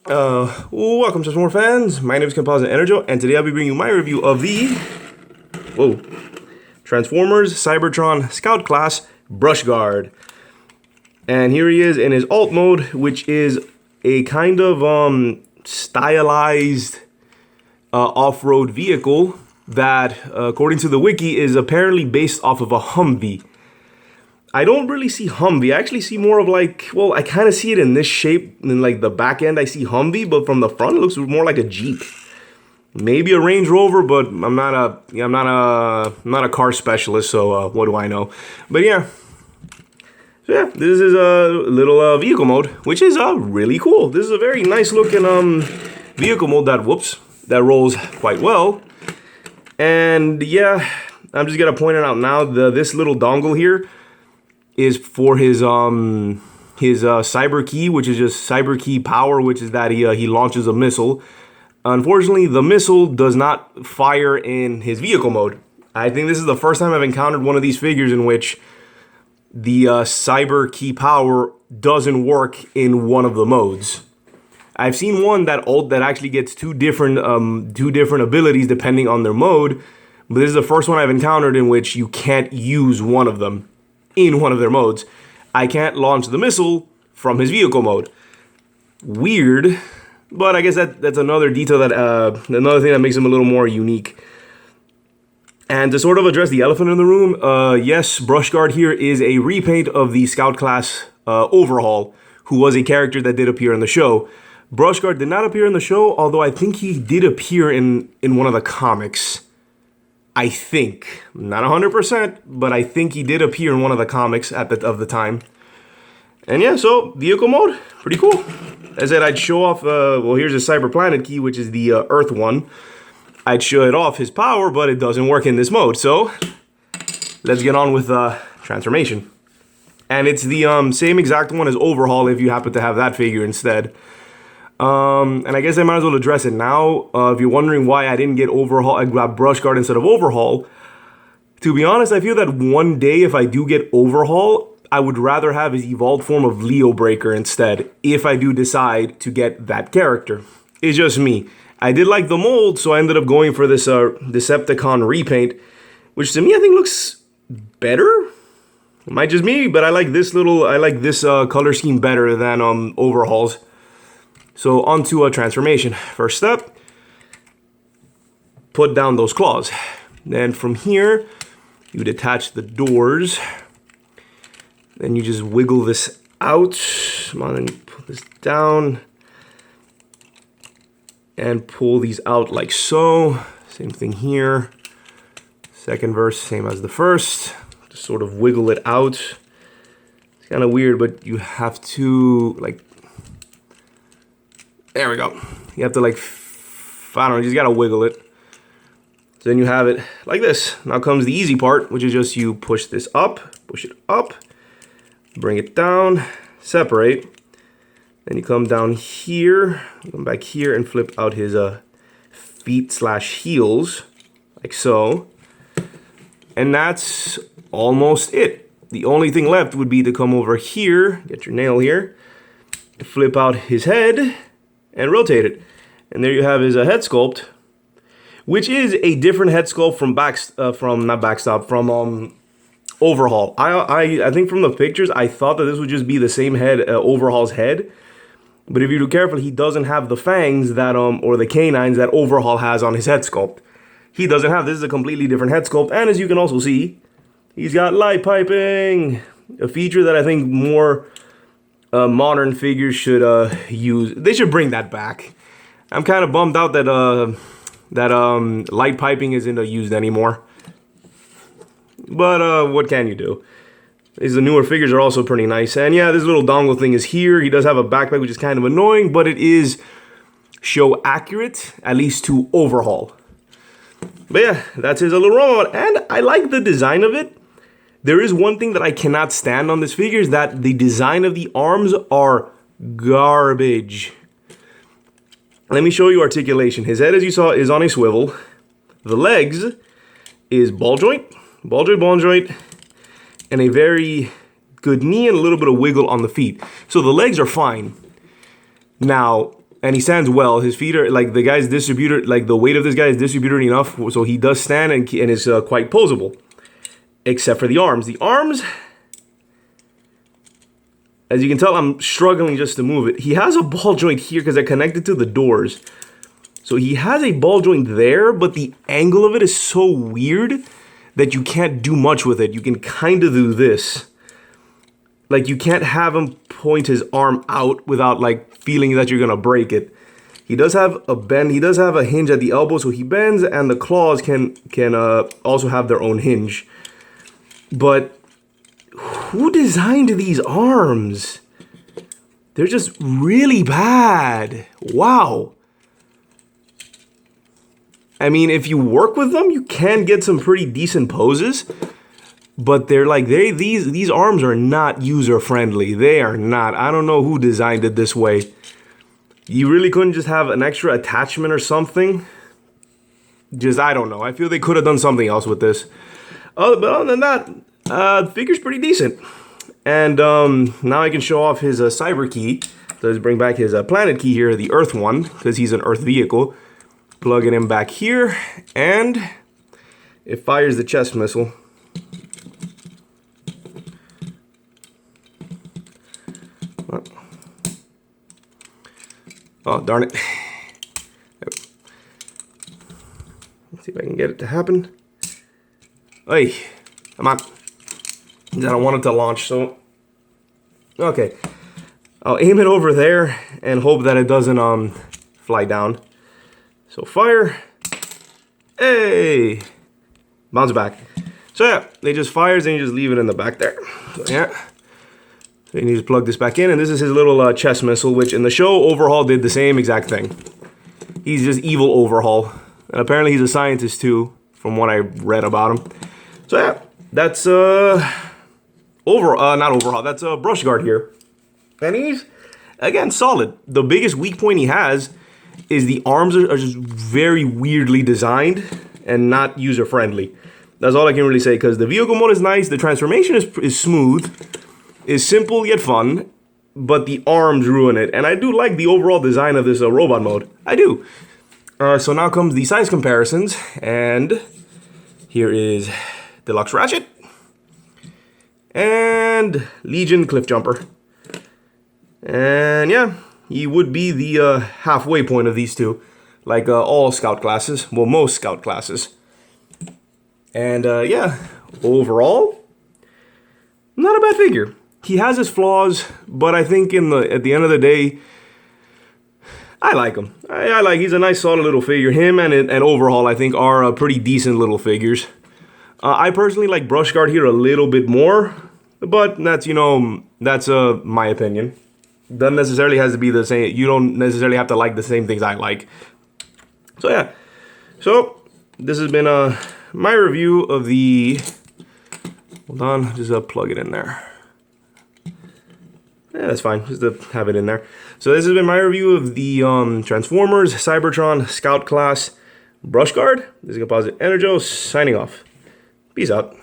Welcome to some more fans. My name is Composite Enerjoe, and today I'll be bringing you my review of the Transformers Cybertron Scout Class Brushguard. And here he is in his alt mode, which is a kind of stylized off-road vehicle that, according to the wiki, is apparently based off of a Humvee. I don't really see Humvee. I actually see more of like, well, I kind of see it in this shape. In like the back end, I see Humvee, but from the front, it looks more like a Jeep. Maybe a Range Rover, but I'm not a car specialist, so what do I know? But yeah. So yeah, this is a little vehicle mode, which is really cool. This is a very nice looking vehicle mode that rolls quite well. And yeah, I'm just gonna point it out now. This little dongle here is for his cyber key, which is just cyber key power, which is that he launches a missile. Unfortunately, the missile does not fire in his vehicle mode. I think this is the first time I've encountered one of these figures in which the cyber key power doesn't work in one of the modes. I've seen one that actually gets two different abilities depending on their mode, but this is the first one I've encountered in which you can't use one of them in one of their modes. I can't launch the missile from his vehicle mode. Weird, but I guess that's another detail that another thing that makes him a little more unique. And to sort of address the elephant in the room, yes, Brushguard here is a repaint of the Scout class Overhaul, who was a character that did appear in the show. Brushguard did not appear in the show, although I think he did appear in one of the comics. I think, not 100%, but I think he did appear in one of the comics of the time. And yeah, so vehicle mode, pretty cool. As I said, I'd show off, well, here's a Cyber Planet key, which is the Earth one. I'd show it off his power, but it doesn't work in this mode. So let's get on with transformation. And it's the same exact one as Overhaul if you happen to have that figure instead. And I guess I might as well address it now. If you're wondering why I didn't get Overhaul, I grabbed Brushguard instead of Overhaul. To be honest, I feel that one day if I do get Overhaul, I would rather have his evolved form of Leo Breaker instead, if I do decide to get that character. It's just me. I did like the mold, so I ended up going for this Decepticon repaint, which to me I think looks better. It might just be me, but I like this color scheme better than Overhaul's. So onto a transformation. First step, put down those claws. Then from here, you detach the doors. Then you just wiggle this out. Come on, and put this down. And pull these out like so. Same thing here. Second verse, same as the first. Just sort of wiggle it out. It's kind of weird, but you have to like... There we go. You have to like, I don't know, you just gotta wiggle it. So then you have it like this. Now comes the easy part, which is just you push this up, push it up, bring it down, separate. Then you come down here, come back here and flip out his feet/heels, like so. And that's almost it. The only thing left would be to come over here, get your nail here, flip out his head, and rotate it. And there you have his head sculpt, which is a different head sculpt from Overhaul. I think from the pictures, I thought that this would just be the same head, Overhaul's head. But if you do carefully, he doesn't have the fangs that, or the canines that Overhaul has on his head sculpt. He doesn't have, this is a completely different head sculpt. And as you can also see, he's got light piping, a feature that I think more modern figures should use. They should bring that back. I'm kind of bummed out that light piping isn't used anymore. But what can you do? The newer figures are also pretty nice. And yeah, this little dongle thing is here. He does have a backpack, which is kind of annoying, but it is show accurate, at least to Overhaul. But yeah, that's his little robot. And I like the design of it. There is one thing that I cannot stand on this figure, is that the design of the arms are garbage. Let me show you articulation. His head, as you saw, is on a swivel. The legs is ball joint, and a very good knee and a little bit of wiggle on the feet. So the legs are fine. Now, And he stands well. His feet are, like, the guy's distributed, like, the weight of this guy is distributed enough so he does stand and is quite posable. Except for the arms. The arms, as you can tell, I'm struggling just to move it. He has a ball joint here because they're connected to the doors. So he has a ball joint there, but the angle of it is so weird that you can't do much with it. You can kind of do this. Like, you can't have him point his arm out without, like, feeling that you're going to break it. He does have a bend. He does have a hinge at the elbow, so he bends, and the claws can also have their own hinge. But who designed these arms? They're just really bad. Wow. I mean, if you work with them, you can get some pretty decent poses. But they're like, these arms are not user-friendly. They are not. I don't know who designed it this way. You really couldn't just have an extra attachment or something? Just, I don't know. I feel they could have done something else with this. But other than that, the figure's pretty decent. And now I can show off his cyber key. Let's bring back his planet key here, the Earth one, because he's an Earth vehicle. Plug it in back here, and it fires the chest missile. Oh, darn it. Let's see if I can get it to happen. Hey, come on. I don't want it to launch, so... Okay. I'll aim it over there and hope that it doesn't fly down. So fire. Hey! Bounce back. So yeah, they just fires and you just leave it in the back there. So yeah. So you need to plug this back in, and this is his little chest missile, which in the show, Overhaul did the same exact thing. He's just evil Overhaul. And apparently he's a scientist too, from what I read about him. So yeah, that's not Overhaul, that's Brushguard here. And he's, again, solid. The biggest weak point he has is the arms are just very weirdly designed and not user-friendly. That's all I can really say, because the vehicle mode is nice, the transformation is smooth, is simple yet fun, but the arms ruin it. And I do like the overall design of this robot mode. I do. So now comes the size comparisons, and here is Deluxe Ratchet and Legion Cliff Jumper. And yeah, he would be the halfway point of these two, like all scout classes, well, most scout classes. And yeah, overall, not a bad figure. He has his flaws, but I think at the end of the day, I like him. He's a nice solid little figure. Him and Overhaul, I think, are pretty decent little figures. I personally like Brushguard here a little bit more, but that's, that's my opinion. Doesn't necessarily has to be the same. You don't necessarily have to like the same things I like. So yeah. So this has been my review of the... Hold on, just plug it in there. Yeah, that's fine. Just to have it in there. So this has been my review of the Transformers Cybertron Scout Class Brushguard. This is Composite Enerjoe signing off. Peace out.